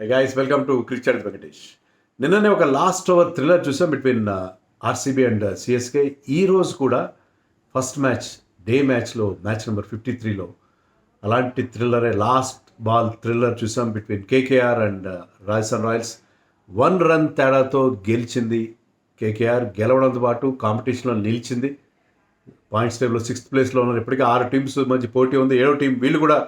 Guys welcome to cricket Venkatesh. నిన్ననే ఒక last over thriller చూసాం బిట్వీన్ ఆర్సీబీ అండ్ సిఎస్కే. ఈ రోజు కూడా ఫస్ట్ మ్యాచ్ డే మ్యాచ్లో మ్యాచ్ నెంబర్ 53లో అలాంటి థ్రిల్లరే లాస్ట్ బాల్ థ్రిల్లర్ చూసాం between KKR and Rajasthan Royals. 1 run తేడాతో గెలిచింది కేకేఆర్. గెలవడంతో పాటు కాంపిటీషన్లో నిలిచింది. పాయింట్స్ టేబుల్లో 6th ప్లేస్లో ఉన్నారు. ఇప్పటికీ 6 టీమ్స్ మధ్య పోటీ ఉంది. 7వ టీం వీళ్ళు కూడా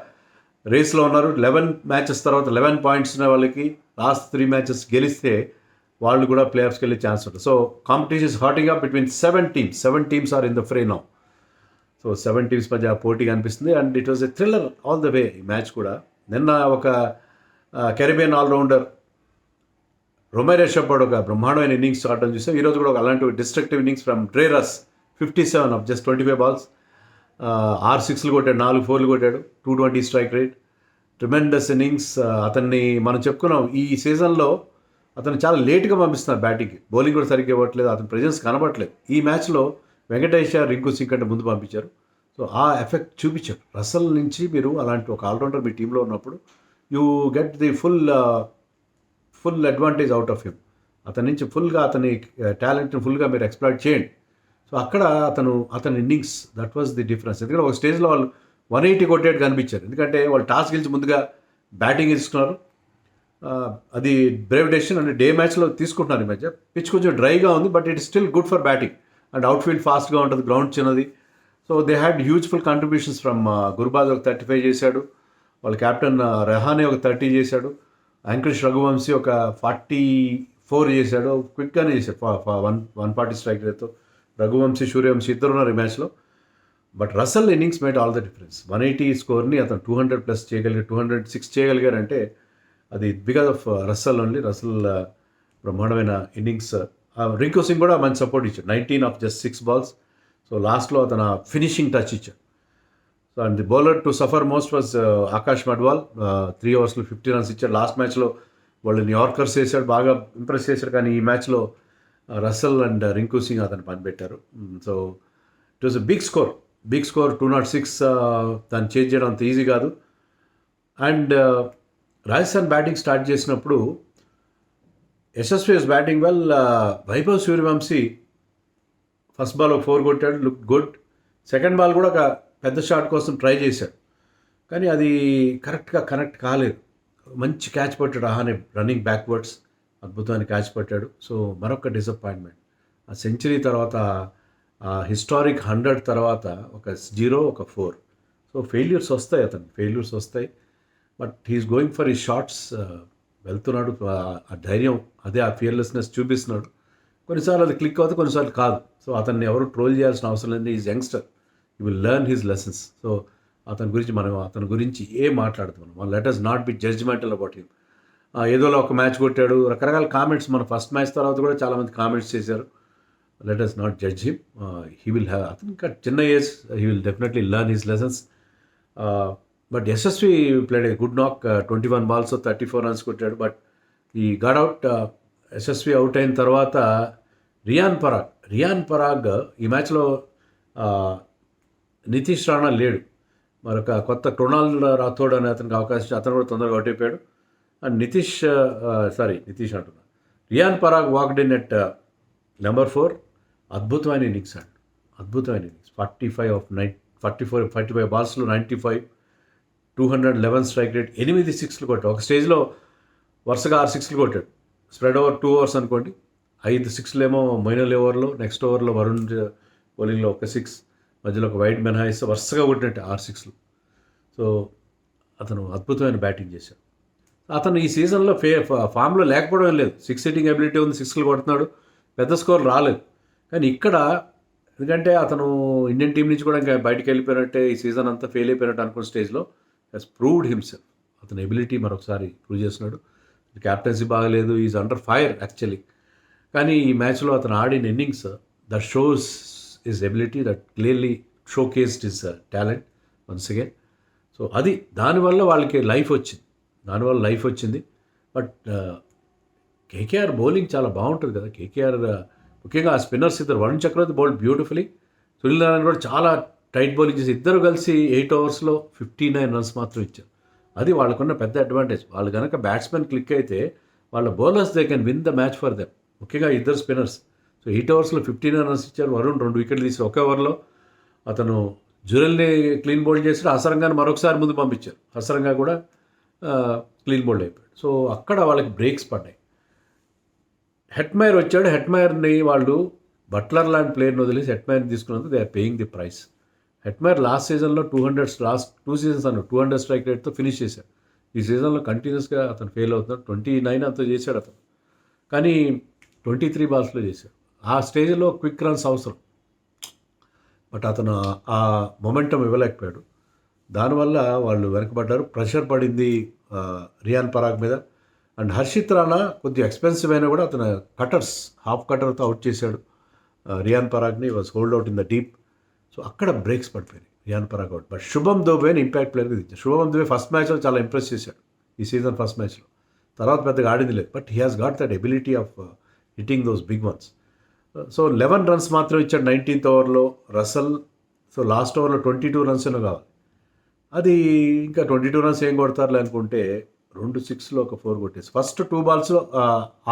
రేస్లో ఉన్నారు. 11 మ్యాచెస్ తర్వాత 11 పాయింట్స్ ఉన్న వాళ్ళకి లాస్ట్ 3 మ్యాచెస్ గెలిస్తే వాళ్ళు కూడా ప్లే ఆఫ్స్కి వెళ్ళే ఛాన్స్ ఉంటుంది. So competition is hotting up between 7 teams. 7 teams are in the fray now. So 7 teams మధ్య పోటీ కనిపిస్తుంది and it was a thriller all the way. ఈ మ్యాచ్ కూడా నిన్న ఒక కెరీబియన్ ఆల్రౌండర్ రొమేరియో షెపర్డ్ ఒక బ్రహ్మాండమైన ఇన్నింగ్స్ ఆడడం చూసాం. ఈరోజు కూడా ఒక అలాంటి destructive innings from Dre Russ. 57 of just 25 balls. 6 6లు కొట్టాడు, 4 4లు కొట్టాడు, 220 స్ట్రైక్ రేట్. Tremendous innings. అతన్ని మనం చెప్పుకున్నాం ఈ సీజన్లో అతను చాలా లేట్గా పంపిస్తున్నారు బ్యాటింగ్కి. బౌలింగ్ కూడా సరిగ్గా ఇవ్వట్లేదు, అతని ప్రెజెన్స్ కనబడట్లేదు. ఈ మ్యాచ్లో వెంకటేష్ రింకు సింగ్ కంటే ముందు పంపించారు. సో ఆ ఎఫెక్ట్ చూపించారు. రసల్ నుంచి మీరు అలాంటి ఒక ఆల్రౌండర్ మీ టీంలో ఉన్నప్పుడు you get the full advantage out of him. అతని నుంచి ఫుల్గా అతని టాలెంట్ని ఫుల్గా మీరు ఎక్స్ప్లాయిట్ చేయండి. సో అక్కడ అతని innings that was the difference. ఎందుకంటే ఒక స్టేజ్లో వాళ్ళు 180 కొట్టేట్టు కనిపించారు. ఎందుకంటే వాళ్ళు టాస్ గెలిచి ముందుగా బ్యాటింగ్ తీసుకున్నారు. అది బ్రేవ్ డెసిషన్ అంటే డే మ్యాచ్లో తీసుకుంటున్నారు. ఈ మధ్య పిచ్ కొంచెం డ్రైగా ఉంది but it still good for batting and outfield ఫాస్ట్గా ఉంటుంది, గ్రౌండ్ చిన్నది. So they had useful contributions from Gurbaz ఒక 35 చేశాడు, వాళ్ళ కెప్టెన్ రెహానే ఒక 30 చేశాడు, యాంకరేజ్ రఘువంశీ ఒక 44 చేశాడు. క్విక్గానే చేశాడు 140 స్ట్రైక్ రేట్తో. రఘువంశీ, సూర్యవంశీ ఇద్దరు ఉన్నారు ఈ మ్యాచ్లో. But Russell innings made all the difference. 180 స్కోర్ని అతను 200+ చేయగలిగారు, 206 చేయగలిగారంటే అది because of Russell only. Russell బ్రహ్మాండమైన ఇన్నింగ్స్. రింకు సింగ్ కూడా మంచి సపోర్ట్ ఇచ్చాడు. 19 ఆఫ్ జస్ట్ 6 balls. సో లాస్ట్లో అతను ఫినిషింగ్ టచ్ ఇచ్చాడు. So and the bowler to suffer most was Akash Madhwal. 3 overs 50 runs ఇచ్చాడు. లాస్ట్ మ్యాచ్లో వాళ్ళు న్యూయార్కర్స్ చేశాడు, బాగా ఇంప్రెస్ చేశాడు. కానీ ఈ మ్యాచ్లో రసల్ అండ్ రింకు సింగ్ అతను పనిపెట్టారు. So it was a big score 206. దాన్ని చేంజ్ చేయడం అంత ఈజీ కాదు. అండ్ రాజస్థాన్ బ్యాటింగ్ స్టార్ట్ చేసినప్పుడు Yashasvi was batting well. Vaibhav Suryavanshi first ball ఒక 4 కొట్టాడు, లుక్ గుడ్. సెకండ్ బాల్ కూడా ఒక పెద్ద షాట్ కోసం ట్రై చేశాడు కానీ అది కరెక్ట్గా కనెక్ట్ కాలేదు. మంచి క్యాచ్ పట్టాడు రహానే రన్నింగ్ బ్యాక్వర్డ్స్, అద్భుతమైన క్యాచ్ పట్టాడు. సో మరొక డిసప్పాయింట్మెంట్. ఆ సెంచరీ తర్వాత హిస్టారిక్ 100 తర్వాత ఒక 0 ఒక 4. సో ఫెయిల్యూర్స్ వస్తాయి. బట్ హీఈస్ గోయింగ్ ఫర్ ఈ షాట్స్. వెళ్తున్నాడు. ఆ ధైర్యం అదే, ఆ ఫియర్లెస్నెస్ చూపిస్తున్నాడు. కొన్నిసార్లు అది క్లిక్ అవుతుంది, కొన్నిసార్లు కాదు. సో అతన్ని ఎవరు ట్రోల్ చేయాల్సిన అవసరం లేదు. Is youngster, you will learn his lessons. So అతని గురించి ఏం మాట్లాడుతున్నాం, let us not be judgemental about him. ఏదోలా ఒక మ్యాచ్ కొట్టాడు, రకరకాల కామెంట్స్ మన ఫస్ట్ మ్యాచ్ తర్వాత కూడా చాలామంది కామెంట్స్ చేశారు. Let us not judge him. He will have, అతను ఇంకా చిన్న age, he will definitely learn his lessons. But Yashasvi played a good నాక్. 21 balls 34 runs కొట్టాడు. బట్ ఈ గాడ్ అవుట్. యశస్వి అవుట్ అయిన తర్వాత రియాన్ పరాగ్ ఈ మ్యాచ్లో నితీష్ రాణా లేడు. మరొక కొత్త కృణాల్ రాథోడ్ అనే అతనికి అవకాశం, అతను కూడా తొందరగా అవుట్ అయిపోయాడు. అండ్ నితీష్ అంటున్నా, Riyan Parag walked in at number 4. అద్భుతమైన ఇన్నింగ్స్ 45 balls 95, 211 స్ట్రైక్ రేట్, 8 6లు కొట్టాడు. ఒక స్టేజ్లో వరుసగా 6 6లు కొట్టాడు. స్ప్రెడ్ ఓవర్ 2 overs అనుకోండి. 5 6లు ఏమో మైనల్ ఓవర్లో, నెక్స్ట్ ఓవర్లో వరుణ్ బౌలింగ్లో ఒక 6, మధ్యలో ఒక వైడ్ మినహాయిస్తే వరుసగా కొట్టినట్టు 6 6లు. సో అతను అద్భుతమైన బ్యాటింగ్ చేశాడు. అతను ఈ సీజన్లో ఫామ్లో లేకపోవడం లేదు. 6 hitting ఎబిలిటీ ఉంది, 6లు కొడుతున్నాడు, పెద్ద స్కోర్ రాలేదు. కానీ ఇక్కడ ఎందుకంటే అతను ఇండియన్ టీం నుంచి కూడా ఇంకా బయటకు వెళ్ళిపోయినట్టే, ఈ సీజన్ అంతా ఫెయిల్ అయిపోయినట్టు అనుకున్న స్టేజ్లో హెస్ ప్రూవ్డ్ హిమ్సెల్ఫ్. అతని ఎబిలిటీ మరొకసారి ప్రూవ్ చేస్తున్నాడు. క్యాప్టెన్సీ బాగలేదు, ఈజ్ అండర్ ఫైర్ యాక్చువల్లీ. కానీ ఈ మ్యాచ్లో అతను ఆడిన innings that shows his ability, that clearly showcased his talent once again. So అది దానివల్ల వాళ్ళకి లైఫ్ వచ్చింది. బట్ కేకేఆర్ బౌలింగ్ చాలా బాగుంటుంది కదా. కేకేఆర్ ముఖ్యంగా ఆ స్పిన్నర్స్ ఇద్దరు, వరుణ్ చక్రవర్తి బౌల్డ్ బ్యూటిఫుల్లీ, సునీల్ నారాయణ కూడా చాలా టైట్ బౌలింగ్ చేసి, ఇద్దరు కలిసి 8 overs 59 runs మాత్రం ఇచ్చారు. అది వాళ్ళకున్న పెద్ద అడ్వాంటేజ్. వాళ్ళు కనుక బ్యాట్స్మెన్ క్లిక్ అయితే వాళ్ళ bowlers they can win the match for them. ముఖ్యంగా ఇద్దరు స్పిన్నర్స్. సో 8 ఓవర్స్లో 15 రన్స్ ఇచ్చారు. వరుణ్ 2 వికెట్లు తీసి ఒకే ఓవర్లో అతను జురెల్ని క్లీన్ బౌల్డ్ చేసి హసరంగాని మరొకసారి ముందు పంపించారు. హసరంగా కూడా క్లీన్ బౌల్డ్ అయిపోయాడు. సో అక్కడ వాళ్ళకి బ్రేక్స్ పడ్డాయి. హెట్మైర్ వచ్చాడు. హెట్మైర్ని వాళ్ళు బట్లర్ లాంటి ప్లేయర్ని వదిలేసి హెట్మైర్ని తీసుకున్నందుకు they are paying the price. Hetmyer last సీజన్లో 200 లాస్ట్ 2 సీజన్స్ అన్న 200 స్ట్రైక్ రేట్తో ఫినిష్ చేశాడు. ఈ సీజన్లో కంటిన్యూస్గా అతను ఫెయిల్ అవుతున్నాడు. 29 అంతా చేశాడు అతను, కానీ 23 బాల్స్లో చేశాడు. ఆ స్టేజ్లో క్విక్ రన్స్ అవసరం, బట్ అతను ఆ మొమెంటం ఇవ్వలేకపోయాడు. దానివల్ల వాళ్ళు వెనకబడ్డారు. ప్రెషర్ పడింది రియాన్ పరాగ్ మీద. అండ్ హర్షిత్ రాణా కొద్దిగా ఎక్స్పెన్సివ్ అయినా కూడా అతను కటర్స్ హాఫ్ కటర్తో అవుట్ చేశాడు రియాన్ పరాగ్ని. Was holed out in the deep. So అక్కడ బ్రేక్స్ పడిపోయినాయి. రియాన్ పరాగ్ అవుట్. బట్ శుభం దుబేని ఇంపాక్ట్ ప్లేయర్గా దించారు. శుభం దుబే ఫస్ట్ మ్యాచ్లో చాలా ఇంప్రెస్ చేశాడు ఈ సీజన్ ఫస్ట్ మ్యాచ్లో. తర్వాత పెద్దగా ఆడింది లేదు, but he has got that ability of hitting those big ones. So 11 runs మాత్రం ఇచ్చాడు 19th ఓవర్లో రసల్. సో లాస్ట్ ఓవర్లో 22 రన్స్ ఏమో కావాలి. అది ఇంకా 22 రన్స్ ఏం కొడతారులే అనుకుంటే 2 6లో ఒక 4 కొట్టేసి ఫస్ట్ 2 బాల్స్లో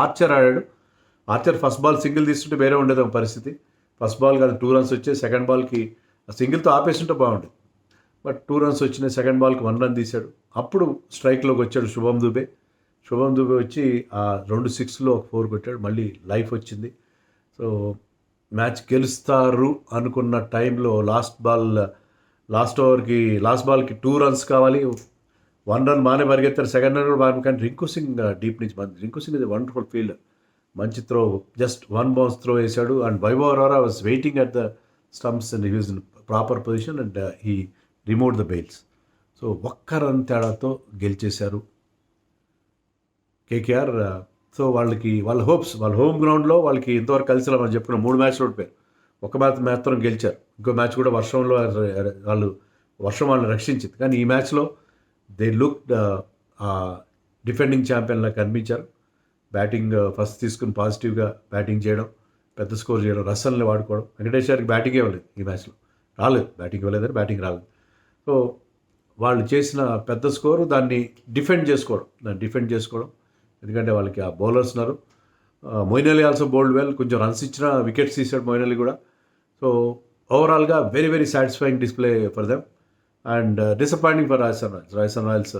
ఆర్చర్ ఆడాడు. ఆర్చర్ ఫస్ట్ బాల్ సింగిల్ తీసుకుంటే వేరే ఉండేది ఒక పరిస్థితి. ఫస్ట్ బాల్ కాదు 2 రన్స్ వచ్చాయి. సెకండ్ బాల్కి సింగిల్తో ఆపేస్తుంటే బాగుండేది, బట్ 2 రన్స్ వచ్చినాయి. సెకండ్ బాల్కి 1 రన్ తీశాడు. అప్పుడు స్ట్రైక్లోకి వచ్చాడు శుభం దుబే. శుభం దుబే వచ్చి ఆ 2 6లో ఒక 4 కొట్టాడు. మళ్ళీ లైఫ్ వచ్చింది. సో మ్యాచ్ గెలుస్తారు అనుకున్న టైంలో లాస్ట్ బాల్కి 2 రన్స్ కావాలి. 1 రన్ బాగానే పరిగెత్తారు. సెకండ్ రన్ కూడా బాగా, కానీ రింకు సింగ్ డీప్ నుంచి రింకు సింగ్ ఇది వండర్ఫుల్ ఫీల్డర్. మంచి త్రో, జస్ట్ 1 బౌన్స్ త్రో వేశాడు. And Vaibhav Arora was waiting at the stumps and he was in proper position and he remove the bails. So ఒక్క రన్ తేడాతో గెలిచేశారు కేకేఆర్. సో వాళ్ళ హోప్స్, వాళ్ళ హోమ్ గ్రౌండ్లో వాళ్ళకి ఇంతవరకు కలిసి మనం చెప్పుకున్నాం 3 మ్యాచ్లు ఓడిపోయారు. ఒక మ్యాచ్ మాత్రం గెలిచారు. ఇంకో మ్యాచ్ కూడా వర్షంలో వర్షం వాళ్ళని రక్షించింది. కానీ ఈ మ్యాచ్లో దే లుక్ డిఫెండింగ్ ఛాంపియన్లా కనిపించారు. బ్యాటింగ్ ఫస్ట్ తీసుకుని పాజిటివ్గా బ్యాటింగ్ చేయడం, పెద్ద స్కోర్ చేయడం, రసల్ని వాడుకోవడం. వెంకటేశ్వర్కి బ్యాటింగ్ ఇవ్వలేదు ఈ మ్యాచ్లో, బ్యాటింగ్ రాలేదు. సో వాళ్ళు చేసిన పెద్ద స్కోరు దాన్ని డిఫెండ్ చేసుకోవడం. ఎందుకంటే వాళ్ళకి ఆ బౌలర్స్ ఉన్నారు. Moeen Ali also bowled well. కొంచెం రన్స్ ఇచ్చిన వికెట్స్ తీసాడు మొయిన్ అలీ కూడా. సో ఓవరాల్గా very very satisfying display for them and disappointing for Rajasthan Royals.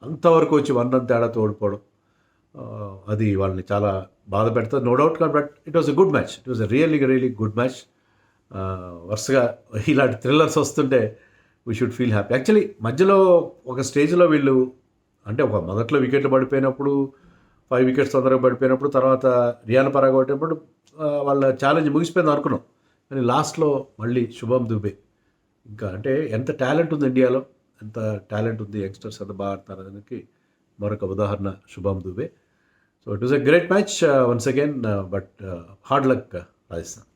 అంతవరకు వచ్చి 1 రన్ తేడాతో ఓడిపోవడం అది వాళ్ళని చాలా బాధ పెడుతుంది, no doubt. But it was a good match. It was a really good match. వరుసగా ఇలాంటి థ్రిల్లర్స్ వస్తుంటే we should feel happy. Actually మధ్యలో ఒక స్టేజ్లో వీళ్ళు అంటే ఒక మొదట్లో వికెట్లు పడిపోయినప్పుడు 5 వికెట్స్ తొందరగా పడిపోయినప్పుడు తర్వాత రియాన్ పరాగ్ కొట్టినప్పుడు వాళ్ళ ఛాలెంజ్ ముగిసిపోయింది అనుకున్నాం. కానీ లాస్ట్లో మళ్ళీ శుభం దుబే ఇంకా అంటే ఎంత టాలెంట్ ఉంది ఇండియాలో, ఎంత టాలెంట్ ఉంది, యంగ్స్టర్స్ అంత బాగా ఆడతారు దానికి మరొక ఉదాహరణ Shubham Dube. So it was a great match once again, but hard luck Rajasthan.